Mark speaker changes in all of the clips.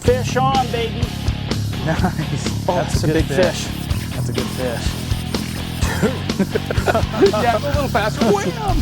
Speaker 1: Fish on, baby.
Speaker 2: Nice.
Speaker 1: Oh, that's a big fish.
Speaker 2: That's a good fish.
Speaker 1: Yeah, go a little faster. Wham!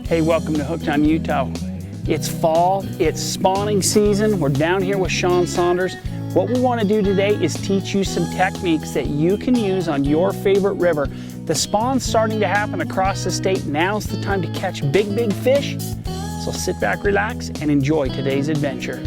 Speaker 1: Hey, welcome to Hooked on Utah. It's fall, it's spawning season. We're down here with Sean Saunders. What we want to do today is teach you some techniques that you can use on your favorite river. The spawn's starting to happen across the state. Now's the time to catch big fish. So sit back, relax, and enjoy today's adventure.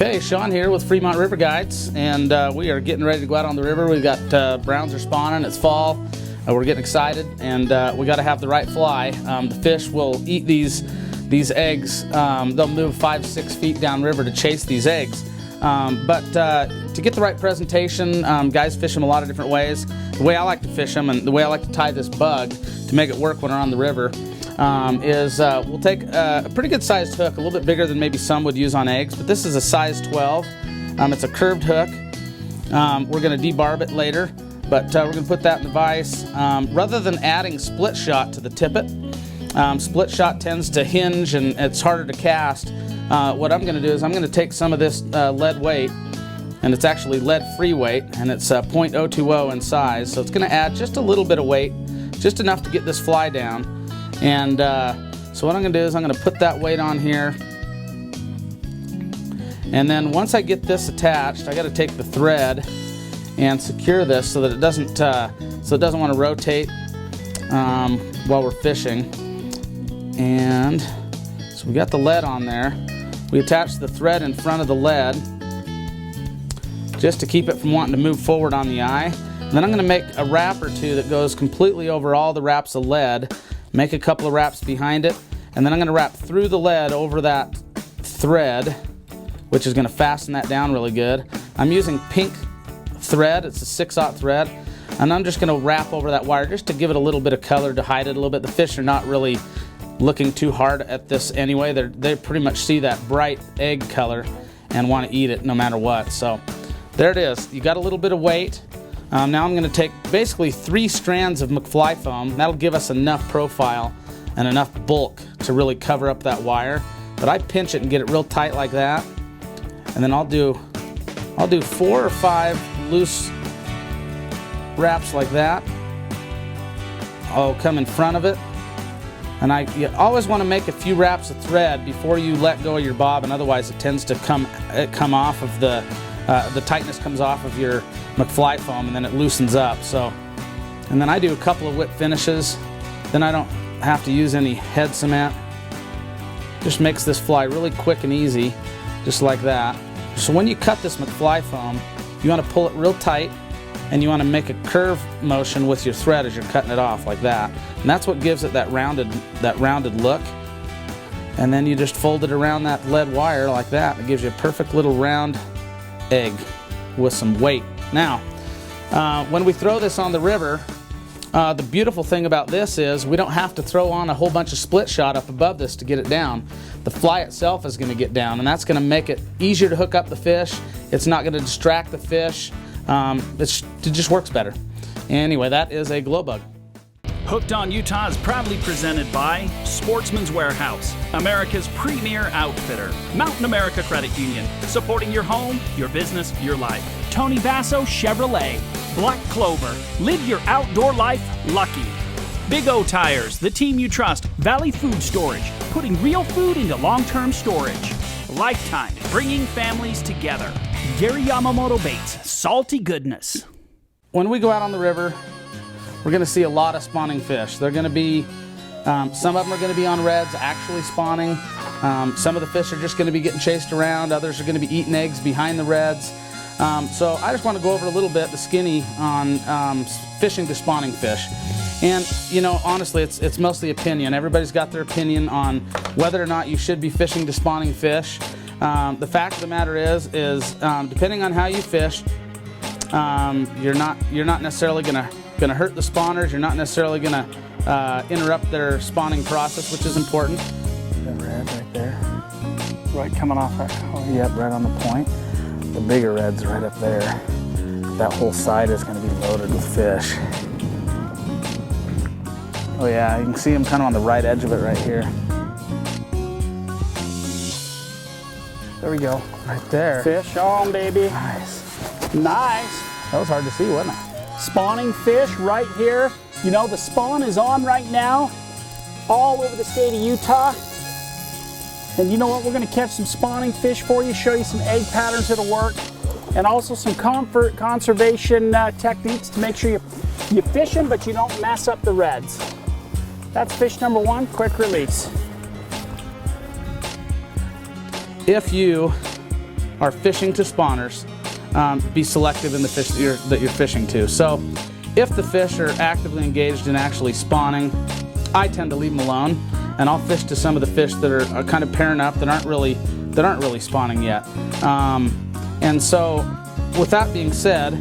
Speaker 2: Okay, Sean here with Fremont River Guides, and we are getting ready to go out on the river. We've got browns are spawning, it's fall, we're getting excited, and we got to have the right fly. The fish will eat these eggs. They'll move 5-6 feet downriver to chase these eggs. But to get the right presentation, guys fish them a lot of different ways. The way I like to fish them and the way I like to tie this bug to make it work when we're on the river is we'll take a pretty good sized hook, a little bit bigger than maybe some would use on eggs, but this is a size 12. It's a curved hook. We're going to debarb it later, but we're going to put that in the vise. Rather than adding split shot to the tippet, split shot tends to hinge and it's harder to cast. What I'm going to do is I'm going to take some of this lead weight, and it's actually lead-free weight, and it's 0.020 in size, so it's going to add just a little bit of weight, just enough to get this fly down. And so what I'm going to do is I'm going to put that weight on here, and then once I get this attached, I got to take the thread and secure this so that it doesn't want to rotate while we're fishing. And so we got the lead on there. We attach the thread in front of the lead just to keep it from wanting to move forward on the eye. And then I'm going to make a wrap or two that goes completely over all the wraps of lead. Make a couple of wraps behind it, and then I'm going to wrap through the lead over that thread, which is going to fasten that down really good. I'm using pink thread, it's a 6/0 thread, and I'm just going to wrap over that wire just to give it a little bit of color, to hide it a little bit. The fish are not really looking too hard at this anyway. They pretty much see that bright egg color and want to eat it no matter what. So there it is. You got a little bit of weight. Now I'm going to take basically 3 strands of McFly foam. That'll give us enough profile and enough bulk to really cover up that wire. But I pinch it and get it real tight like that. And then I'll do 4 or 5 loose wraps like that. I'll come in front of it. And you always want to make a few wraps of thread before you let go of your bobbin, otherwise it tends to come off of the tightness comes off of your McFly foam, and then it loosens up. So, and then I do a couple of whip finishes. Then I don't have to use any head cement. Just makes this fly really quick and easy, just like that. So when you cut this McFly foam, you want to pull it real tight, and you want to make a curve motion with your thread as you're cutting it off like that. And that's what gives it that rounded look. And then you just fold it around that lead wire like that. It gives you a perfect little round egg with some weight. Now, when we throw this on the river, the beautiful thing about this is we don't have to throw on a whole bunch of split shot up above this to get it down. The fly itself is going to get down, and that's going to make it easier to hook up the fish. It's not going to distract the fish. It just works better. Anyway, that is a glow bug.
Speaker 1: Hooked on Utah is proudly presented by Sportsman's Warehouse, America's premier outfitter. Mountain America Credit Union, supporting your home, your business, your life. Tony Basso Chevrolet, Black Clover, live your outdoor life lucky. Big O Tires, the team you trust. Valley Food Storage, putting real food into long-term storage. A lifetime bringing families together. Gary Yamamoto Baits, salty goodness.
Speaker 2: When we go out on the river, we're going to see a lot of spawning fish. They're going to be, some of them are going to be on reds actually spawning. Some of the fish are just going to be getting chased around. Others are going to be eating eggs behind the reds. So I just want to go over a little bit the skinny on fishing to spawning fish. And you know, honestly, it's mostly opinion. Everybody's got their opinion on whether or not you should be fishing to spawning fish. The fact of the matter is depending on how you fish, you're not necessarily gonna hurt the spawners. You're not necessarily gonna interrupt their spawning process, which is important.
Speaker 3: That red right there, right coming off that. Oh, yep, right on the point. The bigger red's right up there. That whole side is going to be loaded with fish. Oh yeah, you can see them kind of on the right edge of it right here. There we go, right there.
Speaker 1: Fish on, baby.
Speaker 3: Nice.
Speaker 1: Nice.
Speaker 3: That was hard to see, wasn't it?
Speaker 1: Spawning fish right here. You know, the spawn is on right now all over the state of Utah. And you know what? We're going to catch some spawning fish for you, show you some egg patterns that'll work, and also some conservation techniques to make sure you fish them, but you don't mess up the reds. That's fish number one, quick release.
Speaker 2: If you are fishing to spawners, be selective in the fish that you're fishing to. So if the fish are actively engaged in actually spawning, I tend to leave them alone, and I'll fish to some of the fish that are kind of pairing up, that aren't really spawning yet. And so, with that being said,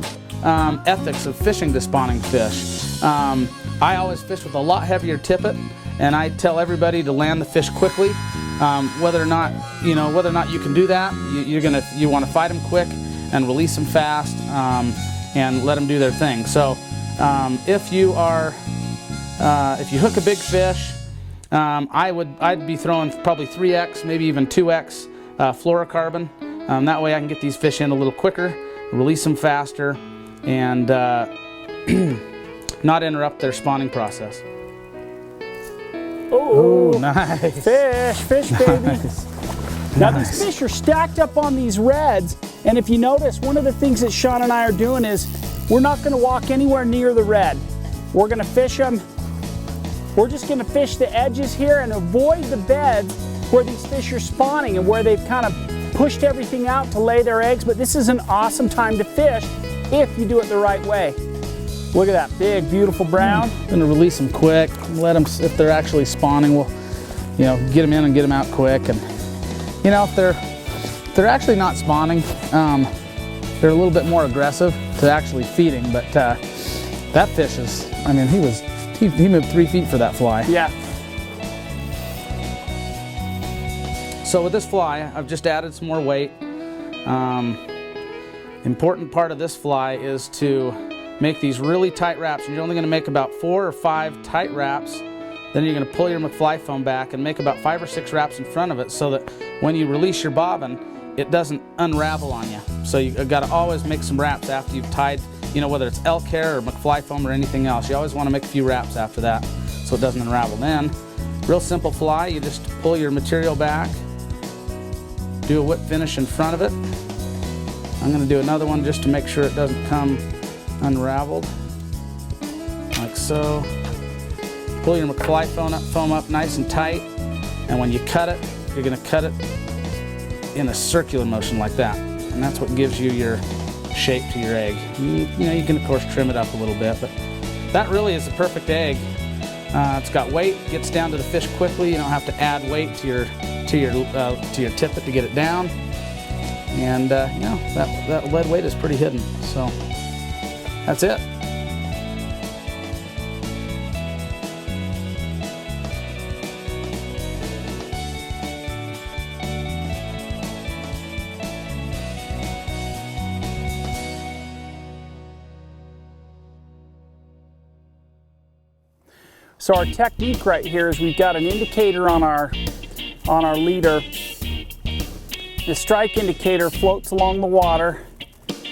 Speaker 2: ethics of fishing to spawning fish. I always fish with a lot heavier tippet, and I tell everybody to land the fish quickly. Whether or not you can do that, you want to fight them quick and release them fast, and let them do their thing. So, if you hook a big fish, I'd be throwing probably 3x, maybe even 2x fluorocarbon. That way I can get these fish in a little quicker, release them faster, and not interrupt their spawning process.
Speaker 1: Oh,
Speaker 3: nice.
Speaker 1: Fish, baby. Nice. Now these fish are stacked up on these reds, and if you notice, one of the things that Sean and I are doing is we're not going to walk anywhere near the red. We're going to fish them. We're just going to fish the edges here and avoid the beds where these fish are spawning and where they've kind of pushed everything out to lay their eggs. But this is an awesome time to fish if you do it the right way. Look at that big, beautiful brown.
Speaker 3: Going to release them quick. Let them, if they're actually spawning, we'll, get them in and get them out quick. And if they're actually not spawning, they're a little bit more aggressive to actually feeding. But that fish is, he moved 3 feet for that fly.
Speaker 1: Yeah.
Speaker 2: So with this fly, I've just added some more weight. Important part of this fly is to make these really tight wraps. You're only going to make about 4 or 5 tight wraps. Then you're going to pull your McFly foam back and make about 5 or 6 wraps in front of it, so that when you release your bobbin, it doesn't unravel on you. So you've got to always make some wraps after you've tied, whether it's elk hair or McFly foam or anything else. You always want to make a few wraps after that so it doesn't unravel. Then, real simple fly, you just pull your material back, do a whip finish in front of it. I'm going to do another one just to make sure it doesn't come unraveled, like so. Pull your McFly foam up nice and tight, and when you cut it, you're going to cut it in a circular motion like that, and that's what gives you your shape to your egg. You can of course trim it up a little bit, but that really is a perfect egg. It's got weight, gets down to the fish quickly. You don't have to add weight to your tippet to get it down, and that lead weight is pretty hidden. So that's it.
Speaker 1: So our technique right here is we've got an indicator on our leader. The strike indicator floats along the water.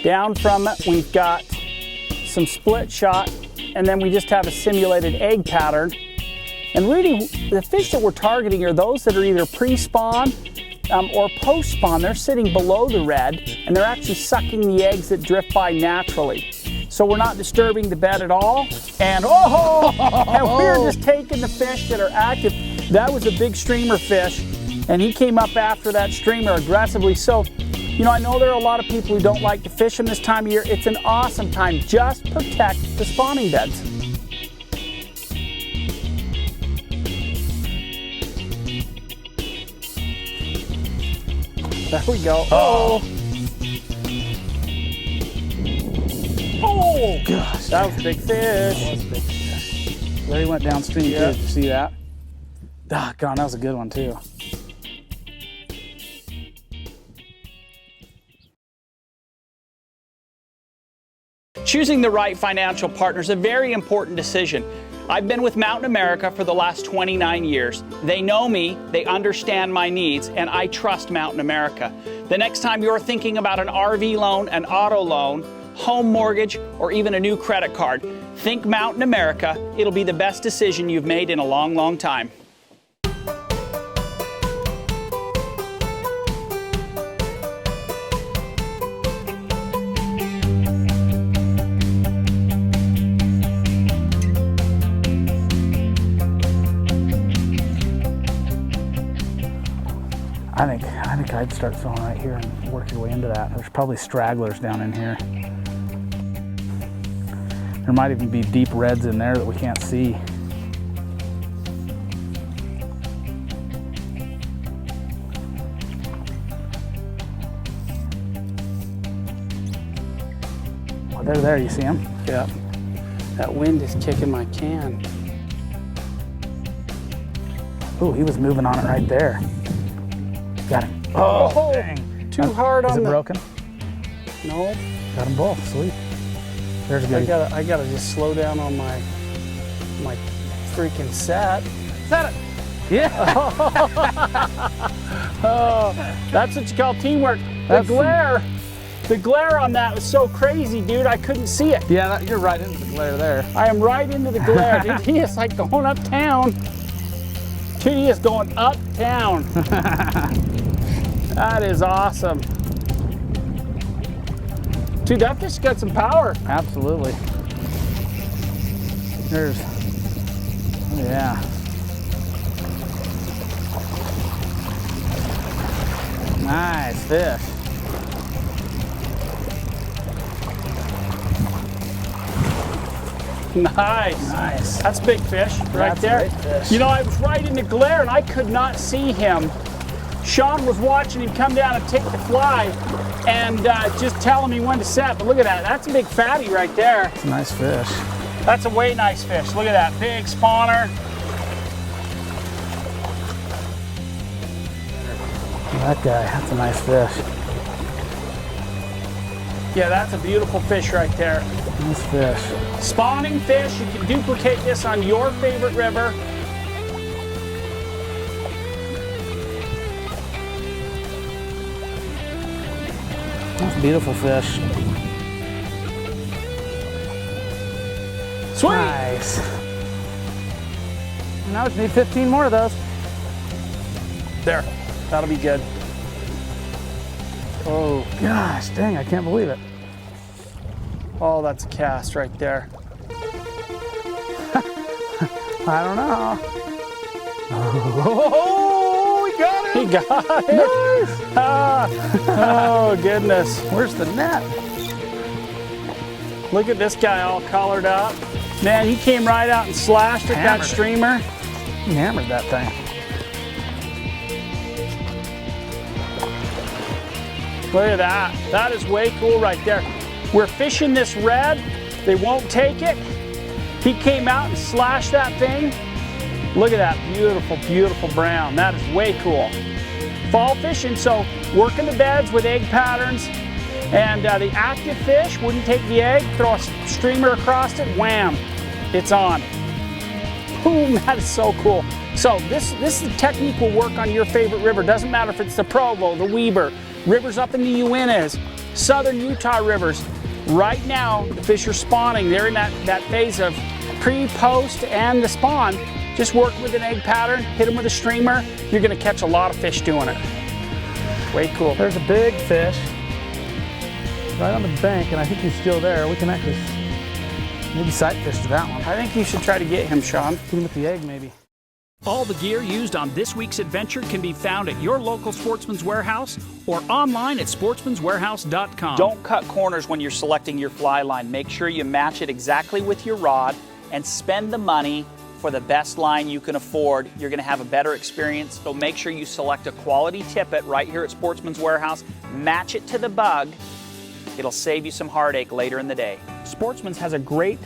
Speaker 1: Down from it, we've got some split shot, and then we just have a simulated egg pattern. And really, the fish that we're targeting are those that are either pre-spawn or post spawn, they're sitting below the red and they're actually sucking the eggs that drift by naturally. So we're not disturbing the bed at all. And and we're just taking the fish that are active. That was a big streamer fish, and he came up after that streamer aggressively. So, you know, I know there are a lot of people who don't like to fish them this time of year. It's an awesome time. Just protect the spawning beds. There we go. Oh. Oh, gosh. That was a big fish.
Speaker 3: That was a big fish. There he went downstream too. Did you see that? Ah, God, that was a good one too.
Speaker 1: Choosing the right financial partner is a very important decision. I've been with Mountain America for the last 29 years. They know me, they understand my needs, and I trust Mountain America. The next time you're thinking about an RV loan, an auto loan, home mortgage, or even a new credit card, think Mountain America. It'll be the best decision you've made in a long, long time.
Speaker 3: I think I'd start throwing right here and work your way into that. There's probably stragglers down in here. There might even be deep reds in there that we can't see. Well, they're there, you see them?
Speaker 1: Yeah. That wind is kicking my can.
Speaker 3: Ooh, he was moving on it right there. Got him.
Speaker 1: Oh, dang. Too hard on the...
Speaker 3: Is it broken?
Speaker 1: No.
Speaker 3: Got them both, sweet. There's a good.
Speaker 1: I gotta just slow down on my freaking set.
Speaker 3: Set it! Yeah!
Speaker 1: Oh, that's what you call teamwork. The glare on that was so crazy, dude. I couldn't see it.
Speaker 3: Yeah, you're right into the glare there.
Speaker 1: I am right into the glare. Dude, he is like going uptown. Dude, he is going uptown. That is awesome. Dude, that fish got some power.
Speaker 3: Absolutely. There's, yeah. Nice fish.
Speaker 1: Nice.
Speaker 3: Nice.
Speaker 1: That's a big fish right there.
Speaker 3: A big fish.
Speaker 1: You know, I was right in the glare and I could not see him. Sean was watching him come down and take the fly and just telling me when to set. But look at that. That's a big fatty right there.
Speaker 3: It's a nice fish.
Speaker 1: That's a way nice fish. Look at that. Big spawner.
Speaker 3: That guy, that's a nice fish.
Speaker 1: Yeah, that's a beautiful fish right there.
Speaker 3: Nice fish.
Speaker 1: Spawning fish. You can duplicate this on your favorite river.
Speaker 3: That's a beautiful fish.
Speaker 1: Sweet.
Speaker 3: Nice. Now we just need 15 more of those.
Speaker 1: There. That'll be good.
Speaker 3: Oh, gosh, dang, I can't believe it.
Speaker 1: Oh, that's a cast right there.
Speaker 3: I don't know.
Speaker 1: Oh, he got it. He got it.
Speaker 3: Nice.
Speaker 1: Oh, goodness.
Speaker 3: Where's the net?
Speaker 1: Look at this guy all colored up. Man, he came right out and slashed at that streamer.
Speaker 3: He hammered that thing.
Speaker 1: Look at that. That is way cool right there. We're fishing this red. They won't take it. He came out and slashed that thing. Look at that beautiful, beautiful brown. That is way cool. Fall fishing, so working the beds with egg patterns. And the active fish wouldn't take the egg, throw a streamer across it, wham, it's on. Boom, that is so cool. So this technique will work on your favorite river. Doesn't matter if it's the Provo, the Weber, rivers up in the Uintas, southern Utah rivers. Right now, the fish are spawning. They're in that phase of pre, post, and the spawn. Just work with an egg pattern, hit them with a streamer. You're gonna catch a lot of fish doing it. Way cool.
Speaker 3: There's a big fish right on the bank, and I think he's still there. We can actually maybe sight fish to that one.
Speaker 1: I think you should try to get him, Sean.
Speaker 3: Get him with the egg, maybe.
Speaker 1: All the gear used on this week's adventure can be found at your local Sportsman's Warehouse or online at sportsmanswarehouse.com. Don't cut corners when you're selecting your fly line. Make sure you match it exactly with your rod and spend the money for the best line you can afford. You're going to have a better experience, so make sure you select a quality tippet right here at Sportsman's Warehouse. Match it to the bug. It'll save you some heartache later in the day. Sportsman's has a great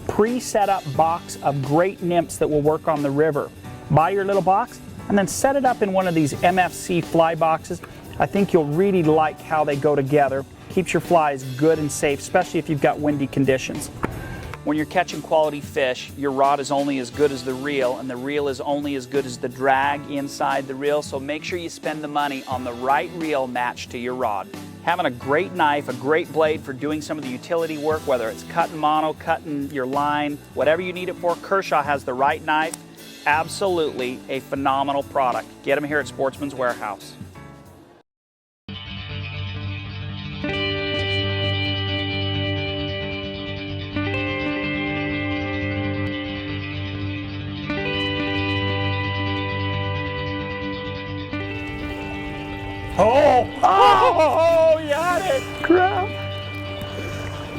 Speaker 1: pre-set up box of great nymphs that will work on the river. Buy your little box and then set it up in one of these MFC fly boxes. I think you'll really like how they go together. Keeps your flies good and safe, especially if you've got windy conditions. When you're catching quality fish, your rod is only as good as the reel, and the reel is only as good as the drag inside the reel, so make sure you spend the money on the right reel matched to your rod. Having a great knife, a great blade for doing some of the utility work, whether it's cutting mono, cutting your line, whatever you need it for, Kershaw has the right knife. Absolutely a phenomenal product. Get them here at Sportsman's Warehouse. Oh, you had it.
Speaker 3: Crap.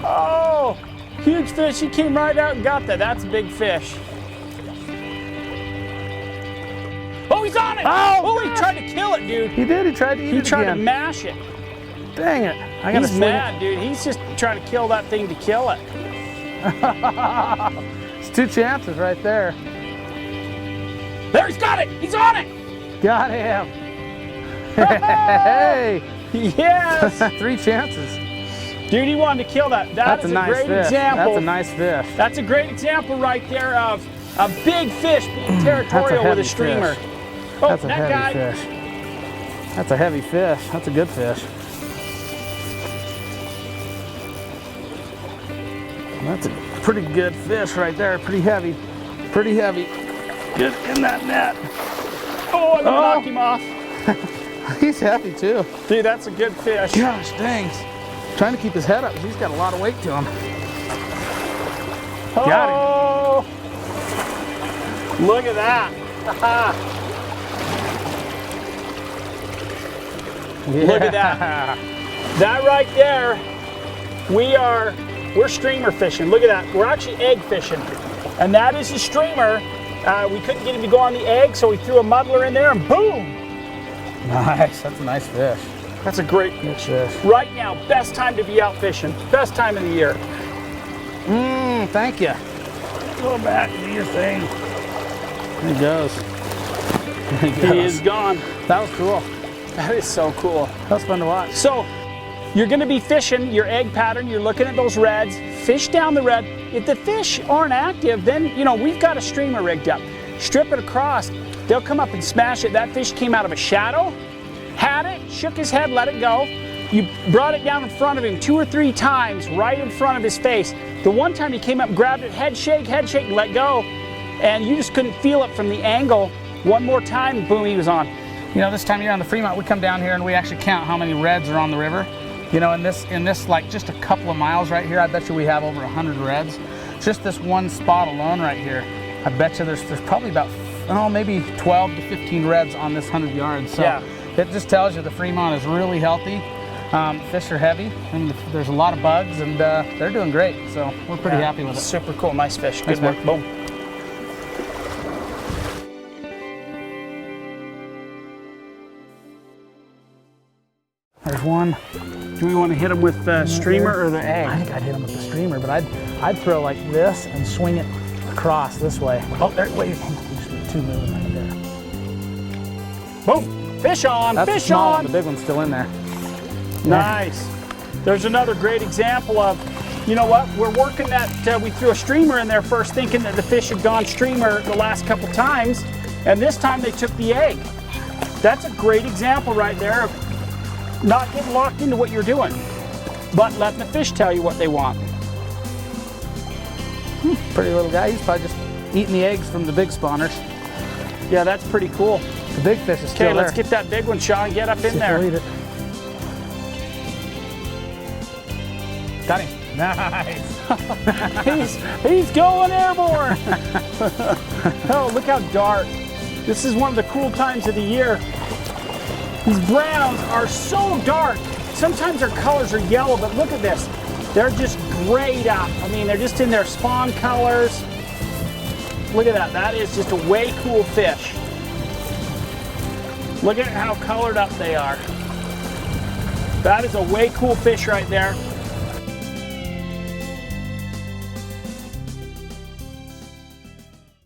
Speaker 1: Oh, huge fish. He came right out and got that. That's a big fish. Oh, he's on it. Oh, he tried to kill it, dude.
Speaker 3: He did. He tried to eat it.
Speaker 1: He tried
Speaker 3: again.
Speaker 1: to mash it.
Speaker 3: Dang it.
Speaker 1: He's mad, dude. He's just trying to kill that thing to kill it.
Speaker 3: It's 2 chances right there.
Speaker 1: There, he's got it. He's on it.
Speaker 3: Got him. Hey.
Speaker 1: Yes.
Speaker 3: 3 chances.
Speaker 1: Dude, he wanted to kill that.
Speaker 3: That's
Speaker 1: is
Speaker 3: a nice
Speaker 1: great
Speaker 3: fish.
Speaker 1: example.
Speaker 3: That's a nice fish.
Speaker 1: That's a great example right there of a big fish being territorial with a streamer.
Speaker 3: Fish.
Speaker 1: Oh,
Speaker 3: That's a
Speaker 1: that guy.
Speaker 3: heavy fish. That's a heavy fish. That's a good fish. That's a pretty good fish right there. Pretty heavy. Pretty heavy. Get in that net.
Speaker 1: Oh, I knocked him off.
Speaker 3: He's heavy too.
Speaker 1: Dude, that's a good fish.
Speaker 3: Gosh, dang. Trying to keep his head up because he's got a lot of weight to him. Got him.
Speaker 1: Oh, look at that. Look at that. That right there, we're streamer fishing. Look at that. We're actually egg fishing. And that is a streamer. We couldn't get him to go on the egg, so we threw a muddler in there and boom.
Speaker 3: Nice. That's a nice fish.
Speaker 1: That's a great
Speaker 3: fish.
Speaker 1: Right now, best time to be out fishing. Best time of the year.
Speaker 3: Thank you. Go back, do your thing. There he goes.
Speaker 1: He is gone.
Speaker 3: That was cool.
Speaker 1: That is so cool.
Speaker 3: That was fun to watch.
Speaker 1: So, you're going to be fishing your egg pattern. You're looking at those reds. Fish down the red. If the fish aren't active, then, we've got a streamer rigged up. Strip it across. They'll come up and smash it. That fish came out of a shadow, had it, shook his head, let it go. You brought it down in front of him 2 or 3 times, right in front of his face. The one time he came up, grabbed it, head shake, and let go. And you just couldn't feel it from the angle. One more time, boom, he was on.
Speaker 3: This time of year on the Fremont, we come down here and we actually count how many reds are on the river. In this like just a couple of miles right here, I bet you we have over 100 reds. Just this one spot alone right here, I bet you there's probably about maybe 12 to 15 reds on this 100 yards. So
Speaker 1: yeah.
Speaker 3: It just tells you the Fremont is really healthy. Fish are heavy, and there's a lot of bugs, and they're doing great. So we're pretty happy with it.
Speaker 1: Super cool, nice fish.
Speaker 3: Nice
Speaker 1: Good work. Boom.
Speaker 3: There's one.
Speaker 1: Do we want to hit him with the streamer or the egg?
Speaker 3: I think I'd hit him with the streamer, but I'd throw like this and swing it across this way. Oh, there, wait, there's 2 moving right there.
Speaker 1: Boom! Fish on!
Speaker 3: That's
Speaker 1: Fish
Speaker 3: the small
Speaker 1: on!
Speaker 3: one, the big one's still in there.
Speaker 1: Nice. There's another great example of, we're working that, we threw a streamer in there first thinking that the fish had gone streamer the last couple times, and this time they took the egg. That's a great example right there of not getting locked into what you're doing, but letting the fish tell you what they want.
Speaker 3: Pretty little guy. He's probably just eating the eggs from the big spawners.
Speaker 1: Yeah, that's pretty cool.
Speaker 3: The big fish is still there.
Speaker 1: Okay, let's get that big one, Sean. Get up in there.
Speaker 2: Got him. Nice.
Speaker 1: He's going airborne. Oh, look how dark. This is one of the cool times of the year. These browns are so dark. Sometimes their colors are yellow, but look at this. They're just grayed up. I mean, they're just in their spawn colors. Look at that. That is just a way cool fish. Look at how colored up they are. That is a way cool fish right there.